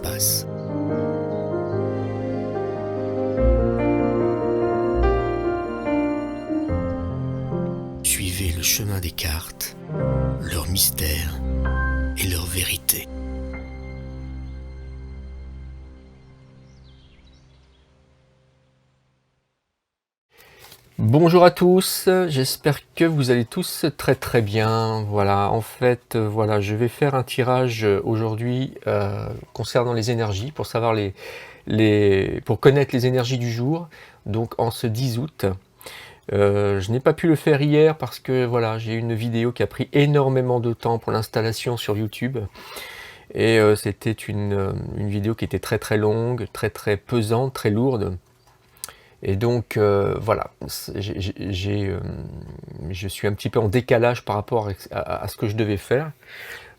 passe. Suivez le chemin des cartes, leur mystère et leur vérité. Bonjour à tous, j'espère que vous allez tous très bien. Voilà, en fait, voilà, je vais faire un tirage aujourd'hui concernant les énergies, pour savoir pour connaître les énergies du jour, donc en ce 10 août. Je n'ai pas pu le faire hier parce que voilà, j'ai eu une vidéo qui a pris énormément de temps pour l'installation sur YouTube. Et c'était une vidéo qui était très longue, très pesante, très lourde. Et donc voilà, je suis un petit peu en décalage par rapport à ce que je devais faire.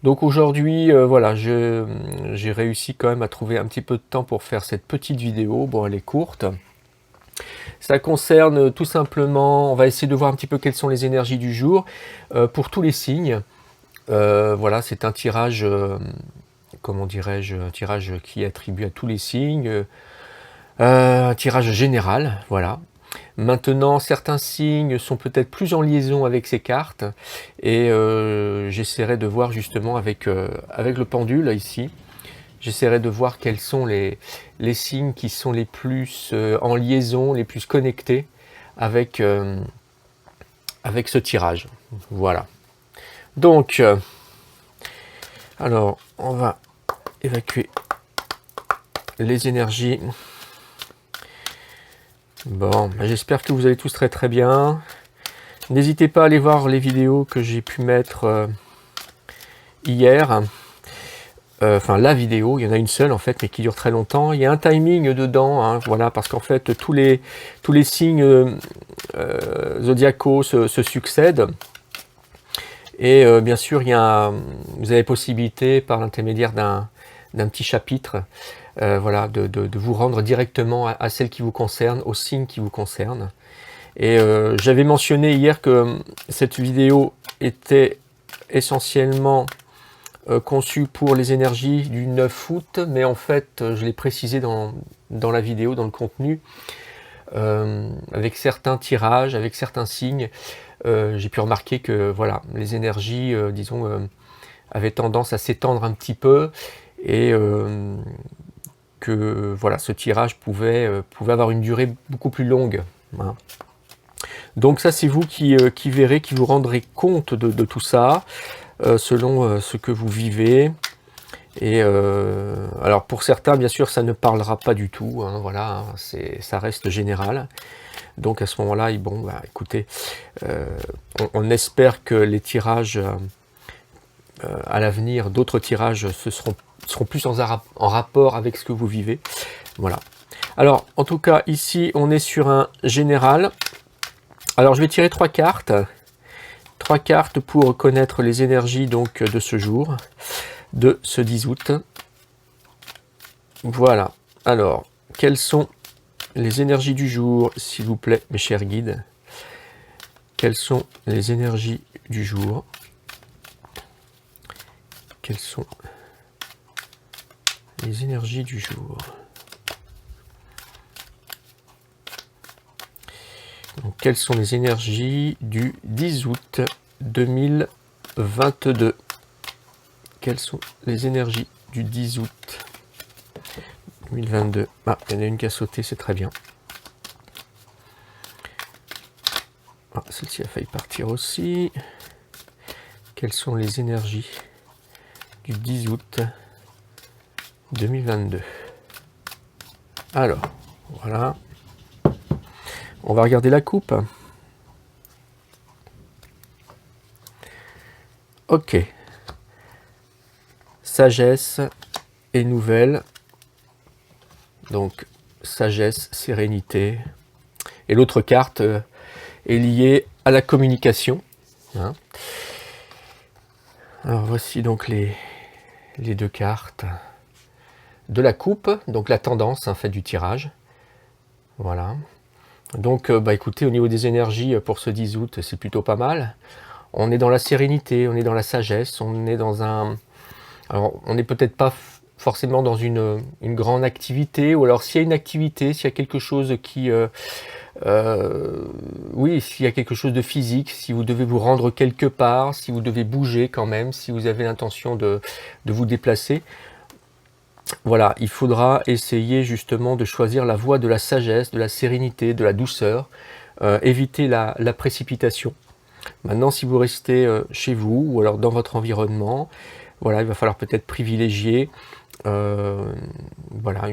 Donc aujourd'hui, voilà, j'ai réussi quand même à trouver un petit peu de temps pour faire cette petite vidéo. Bon, elle est courte. Ça concerne tout simplement, on va essayer de voir un petit peu quelles sont les énergies du jour pour tous les signes. Voilà, c'est un tirage, comment dirais-je, un tirage qui est attribué à tous les signes. Un tirage général, voilà. Maintenant, certains signes sont peut-être plus en liaison avec ces cartes et j'essaierai de voir justement avec le pendule ici, j'essaierai de voir quels sont les signes qui sont les plus en liaison, les plus connectés avec ce tirage. Voilà. Donc, alors, on va évacuer les énergies. Bon, j'espère que vous allez tous très bien. N'hésitez pas à aller voir les vidéos que j'ai pu mettre hier. Enfin, la vidéo, il y en a une seule en fait, mais qui dure très longtemps. Il y a un timing dedans, hein, voilà, parce qu'en fait, tous les signes zodiacaux se succèdent. Et bien sûr, vous avez possibilité, par l'intermédiaire d'un petit chapitre, voilà, de vous rendre directement à celle qui vous concerne, au signe qui vous concerne. Et j'avais mentionné hier que cette vidéo était essentiellement conçue pour les énergies du 9 août, mais en fait, je l'ai précisé dans la vidéo, dans le contenu, avec certains tirages, avec certains signes, j'ai pu remarquer que voilà, les énergies, disons, avaient tendance à s'étendre un petit peu, et que voilà, ce tirage pouvait avoir une durée beaucoup plus longue, hein. Donc ça, c'est vous qui verrez, qui vous rendrez compte de tout ça, selon ce que vous vivez. Et alors pour certains, bien sûr, ça ne parlera pas du tout, hein, voilà, hein, ça reste général. Donc à ce moment-là, bon, bah, écoutez, on espère que les tirages à l'avenir, d'autres tirages seront plus en rapport avec ce que vous vivez. Voilà. Alors, en tout cas, ici, on est sur un général. Alors, je vais tirer 3 cartes. 3 cartes pour connaître les énergies donc de ce jour, de ce 10 août. Voilà. Alors, quelles sont les énergies du jour, s'il vous plaît, mes chers guides? Quelles sont les énergies du jour? Quelles sont les énergies du jour? Donc, quelles sont les énergies du 10 août 2022? Quelles sont les énergies du 10 août 2022? Ah, il y en a une qui a sauté, c'est très bien. Ah, celle-ci a failli partir aussi. Quelles sont les énergies du 10 août 2022? Alors, voilà. On va regarder la coupe. Ok. Sagesse et nouvelle. Donc, sagesse, sérénité. Et l'autre carte est liée à la communication, hein. Alors, voici donc les 2 cartes de la coupe, donc la tendance, en fait, du tirage. Voilà. Donc, bah, écoutez, au niveau des énergies pour ce 10 août, c'est plutôt pas mal. On est dans la sérénité, on est dans la sagesse, on est dans un... Alors, on n'est peut-être pas forcément dans une grande activité, ou alors s'il y a une activité, s'il y a quelque chose qui... oui, s'il y a quelque chose de physique, si vous devez vous rendre quelque part, si vous devez bouger quand même, si vous avez l'intention de vous déplacer, voilà, il faudra essayer justement de choisir la voie de la sagesse, de la sérénité, de la douceur, éviter la précipitation. Maintenant, si vous restez chez vous ou alors dans votre environnement, voilà, il va falloir peut-être privilégier voilà,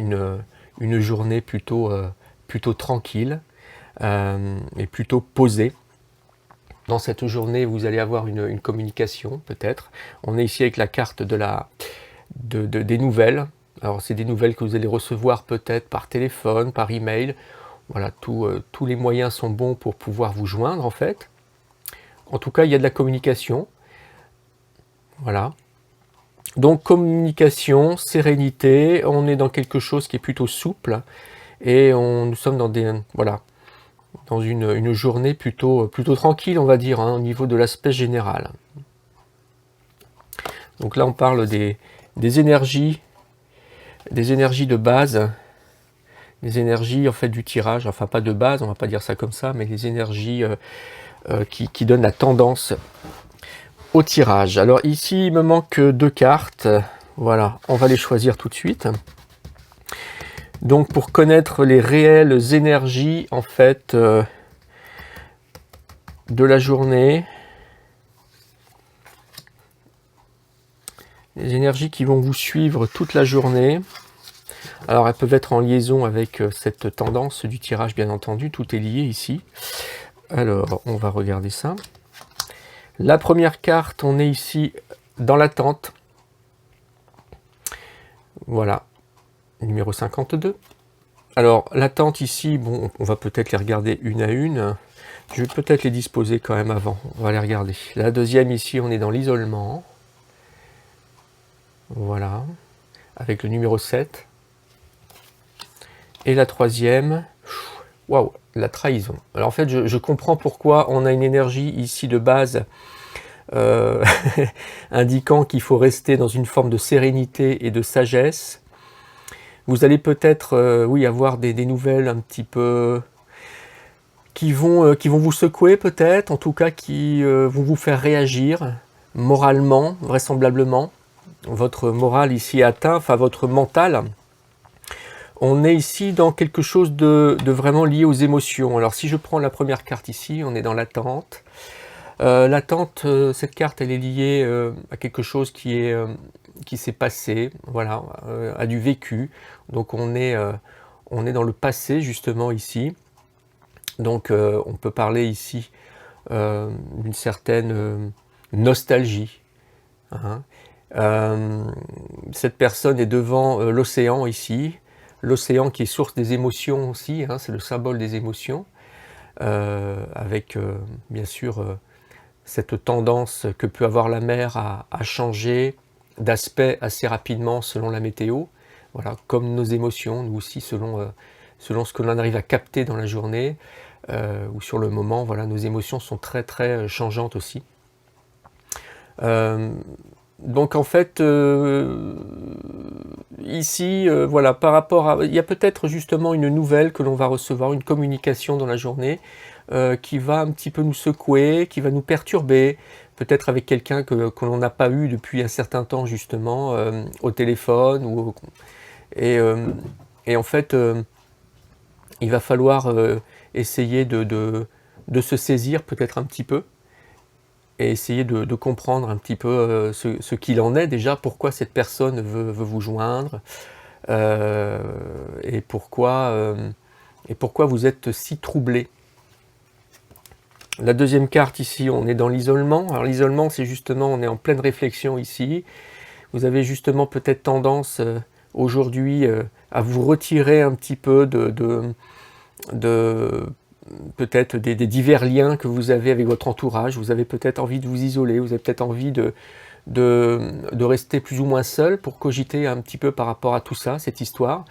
une journée plutôt tranquille et plutôt posée. Dans cette journée, vous allez avoir une communication peut-être. On est ici avec la carte des nouvelles. Alors c'est des nouvelles que vous allez recevoir peut-être par téléphone, par email. Voilà, tous les moyens sont bons pour pouvoir vous joindre en fait. En tout cas, il y a de la communication. Voilà. Donc communication, sérénité, on est dans quelque chose qui est plutôt souple et nous sommes dans dans une journée plutôt tranquille, on va dire, hein, au niveau de l'aspect général. Donc là, on parle des énergies de base, les énergies en fait du tirage, enfin pas de base, on va pas dire ça comme ça, mais les énergies qui donnent la tendance au tirage. Alors ici, il me manque 2 cartes. Voilà, on va les choisir tout de suite. Donc pour connaître les réelles énergies en fait de la journée, les énergies qui vont vous suivre toute la journée. Alors elles peuvent être en liaison avec cette tendance du tirage, bien entendu, tout est lié ici. Alors on va regarder ça. La première carte, on est ici dans l'attente. Voilà, numéro 52. Alors l'attente ici, bon, on va peut-être les regarder une à une. Je vais peut-être les disposer quand même avant, on va les regarder. La deuxième ici, on est dans l'isolement. Voilà, avec le numéro 7. Et la troisième, waouh, la trahison. Alors en fait, je comprends pourquoi on a une énergie ici de base indiquant qu'il faut rester dans une forme de sérénité et de sagesse. Vous allez peut-être, oui, avoir des nouvelles un petit peu qui vont vous secouer peut-être, en tout cas qui vont vous faire réagir moralement, vraisemblablement. Votre morale ici est atteint, enfin votre mental. On est ici dans quelque chose de vraiment lié aux émotions. Alors si je prends la première carte ici, on est dans l'attente. L'attente, cette carte, elle est liée à quelque chose qui s'est passé, voilà, à du vécu. Donc on est dans le passé justement ici. Donc on peut parler ici d'une certaine nostalgie. Hein. Cette personne est devant l'océan ici. L'océan qui est source des émotions aussi, hein, c'est le symbole des émotions, avec bien sûr cette tendance que peut avoir la mer à changer d'aspect assez rapidement selon la météo, voilà, comme nos émotions, nous aussi selon ce que l'on arrive à capter dans la journée, ou sur le moment, voilà, nos émotions sont très très changeantes aussi. Donc en fait, ici, voilà, par rapport à... Il y a peut-être justement une nouvelle que l'on va recevoir, une communication dans la journée, qui va un petit peu nous secouer, qui va nous perturber, peut-être avec quelqu'un que l'on n'a pas eu depuis un certain temps justement, au téléphone, et en fait, il va falloir essayer de se saisir peut-être un petit peu, et essayer de comprendre un petit peu ce qu'il en est déjà, pourquoi cette personne veut vous joindre, et pourquoi vous êtes si troublé. La deuxième carte ici, on est dans l'isolement. Alors l'isolement, c'est justement, on est en pleine réflexion ici. Vous avez justement peut-être tendance aujourd'hui à vous retirer un petit peu peut-être des divers liens que vous avez avec votre entourage. Vous avez peut-être envie de vous isoler, vous avez peut-être envie de rester plus ou moins seul pour cogiter un petit peu par rapport à tout ça, cette histoire.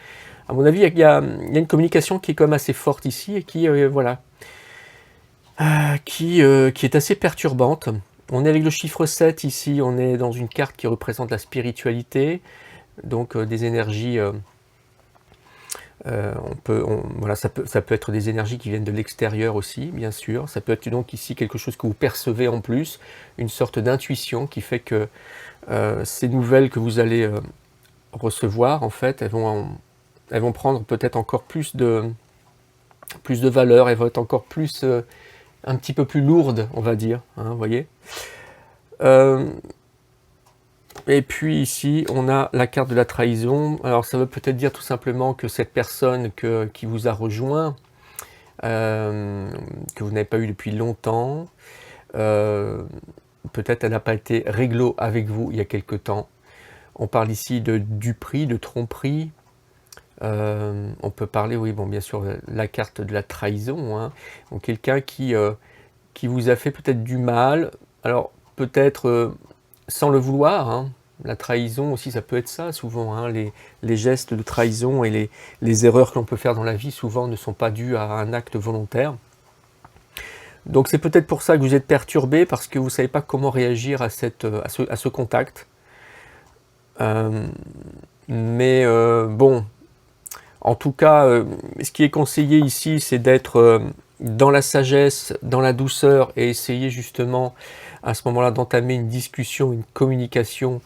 À mon avis, il y a une communication qui est quand même assez forte ici et qui, voilà, qui est assez perturbante. On est avec le chiffre 7 ici, on est dans une carte qui représente la spiritualité, donc des énergies, voilà, ça peut être des énergies qui viennent de l'extérieur aussi, bien sûr. Ça peut être donc ici quelque chose que vous percevez en plus, une sorte d'intuition qui fait que ces nouvelles que vous allez recevoir, en fait, elles vont prendre peut-être encore plus de valeur, elles vont être encore plus, un petit peu plus lourdes, on va dire, hein, vous voyez. Et puis ici, on a la carte de la trahison. Alors ça veut peut-être dire tout simplement que cette personne qui vous a rejoint, que vous n'avez pas eu depuis longtemps, peut-être elle n'a pas été réglo avec vous il y a quelque temps. On parle ici de duperie, de tromperie. On peut parler, oui, bon, bien sûr, la carte de la trahison, hein. Donc quelqu'un qui vous a fait peut-être du mal, alors peut-être sans le vouloir, hein. La trahison aussi, ça peut être ça souvent, hein. Les gestes de trahison et les erreurs que l'on peut faire dans la vie, souvent, ne sont pas dues à un acte volontaire. Donc c'est peut-être pour ça que vous êtes perturbé, parce que vous ne savez pas comment réagir à ce contact. Bon, en tout cas, ce qui est conseillé ici, c'est d'être dans la sagesse, dans la douceur, et essayer justement à ce moment-là d'entamer une discussion, une communication,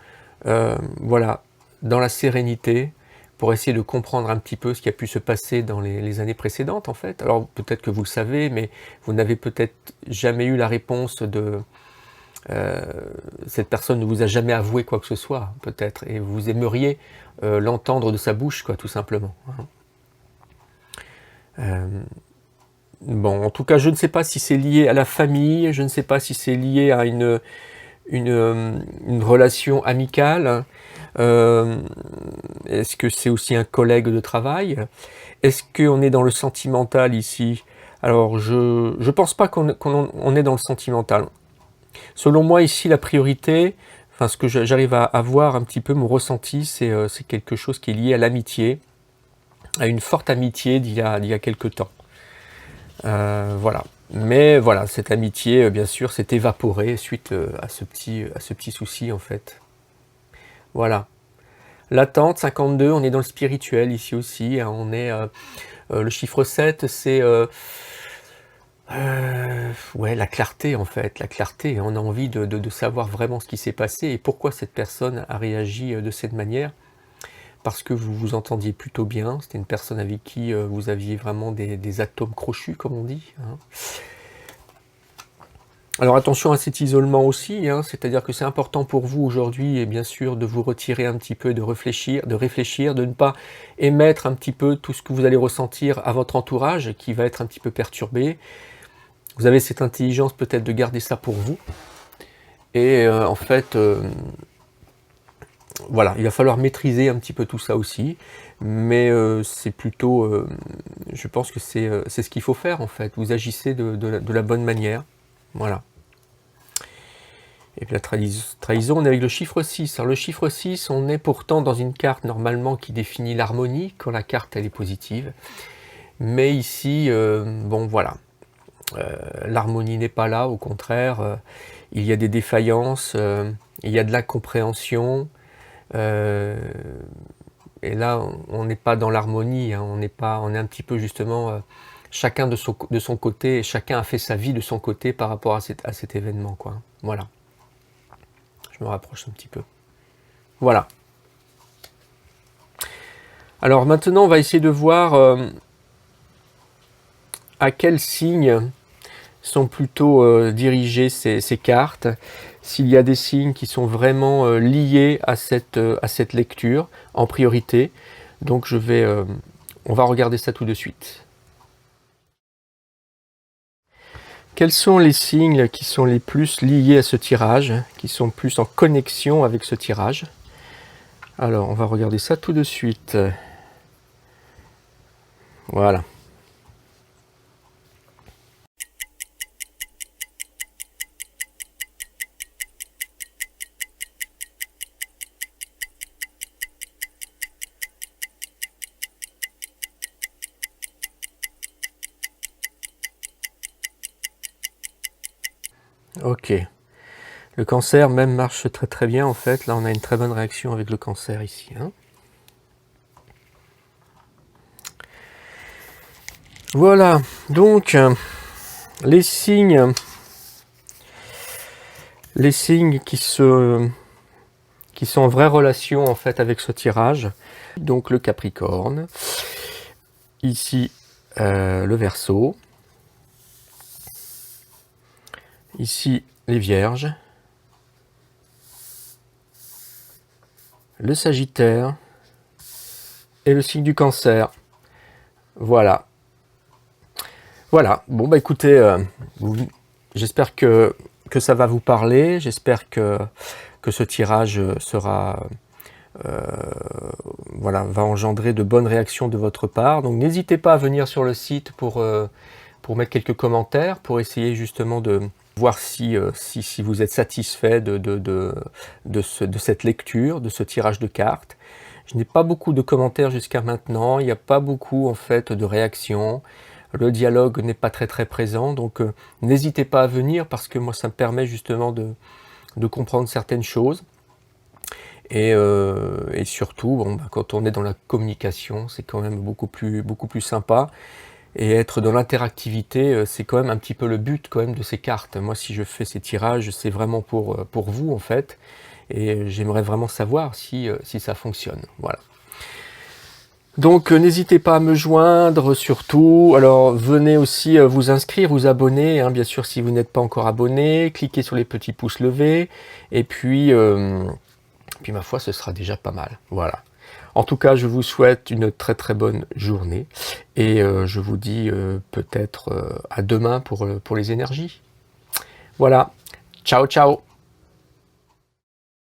voilà, dans la sérénité, pour essayer de comprendre un petit peu ce qui a pu se passer dans les années précédentes, en fait. Alors peut-être que vous le savez, mais vous n'avez peut-être jamais eu la réponse de... cette personne ne vous a jamais avoué quoi que ce soit, peut-être, et vous aimeriez l'entendre de sa bouche, quoi, tout simplement. Bon, en tout cas, je ne sais pas si c'est lié à la famille, je ne sais pas si c'est lié à une relation amicale. Est-ce que c'est aussi un collègue de travail? Est-ce qu'on est dans le sentimental ici? Alors, je pense pas qu'on est dans le sentimental. Selon moi, ici, la priorité, enfin, ce que j'arrive à voir un petit peu, mon ressenti, c'est quelque chose qui est lié à l'amitié, à une forte amitié d'il y a quelque temps. Voilà. Mais voilà, cette amitié, bien sûr, s'est évaporée suite à ce petit souci, en fait. Voilà. L'attente, 52, on est dans le spirituel ici aussi, hein. On est, le chiffre 7, c'est ouais, la clarté, en fait, la clarté. On a envie de savoir vraiment ce qui s'est passé et pourquoi cette personne a réagi de cette manière. Parce que vous vous entendiez plutôt bien, c'était une personne avec qui vous aviez vraiment des atomes crochus, comme on dit, hein. Alors attention à cet isolement aussi, hein, c'est-à-dire que c'est important pour vous aujourd'hui, et bien sûr, de vous retirer un petit peu, de réfléchir, de ne pas émettre un petit peu tout ce que vous allez ressentir à votre entourage, qui va être un petit peu perturbé. Vous avez cette intelligence peut-être de garder ça pour vous. Et en fait, voilà, il va falloir maîtriser un petit peu tout ça aussi. Mais c'est plutôt, je pense que c'est ce qu'il faut faire en fait. Vous agissez de la bonne manière. Voilà. Et puis la trahison, on est avec le chiffre 6. Alors le chiffre 6, on est pourtant dans une carte normalement qui définit l'harmonie, quand la carte elle est positive. Mais ici, bon voilà, l'harmonie n'est pas là, au contraire, il y a des défaillances, il y a de l'incompréhension, et là on n'est pas dans l'harmonie, hein, on est un petit peu justement chacun de son côté, et chacun a fait sa vie de son côté par rapport à cet événement, quoi. Voilà. Je me rapproche un petit peu. Voilà. Alors maintenant, on va essayer de voir à quel signe sont plutôt dirigées ces cartes. S'il y a des signes qui sont vraiment liés à cette lecture en priorité. Donc on va regarder ça tout de suite. Quels sont les signes qui sont les plus liés à ce tirage, qui sont plus en connexion avec ce tirage? Alors, on va regarder ça tout de suite. Voilà. Ok. Le cancer même marche très très bien en fait. Là on a une très bonne réaction avec le cancer ici, hein. Voilà, donc les signes qui sont en vraie relation en fait avec ce tirage. Donc le Capricorne, ici le Verseau, ici les Vierges, le Sagittaire et le signe du Cancer. Voilà. Voilà. Bon bah écoutez, j'espère que ça va vous parler. J'espère que ce tirage sera voilà, va engendrer de bonnes réactions de votre part. Donc n'hésitez pas à venir sur le site pour mettre quelques commentaires, pour essayer justement de voir si vous êtes satisfait de cette lecture, de ce tirage de cartes. Je n'ai pas beaucoup de commentaires jusqu'à maintenant, il n'y a pas beaucoup en fait de réactions. Le dialogue n'est pas très présent, donc n'hésitez pas à venir parce que moi ça me permet justement de comprendre certaines choses. Et surtout, bon, bah, quand on est dans la communication, c'est quand même beaucoup plus sympa. Et être dans l'interactivité, c'est quand même un petit peu le but quand même de ces cartes. Moi, si je fais ces tirages, c'est vraiment pour vous en fait. Et j'aimerais vraiment savoir si ça fonctionne. Voilà. Donc n'hésitez pas à me joindre surtout. Alors venez aussi vous inscrire, vous abonner, hein, bien sûr si vous n'êtes pas encore abonné. Cliquez sur les petits pouces levés. Et puis ma foi, ce sera déjà pas mal. Voilà. En tout cas, je vous souhaite une très bonne journée. Et je vous dis peut-être à demain pour les énergies. Voilà. Ciao, ciao.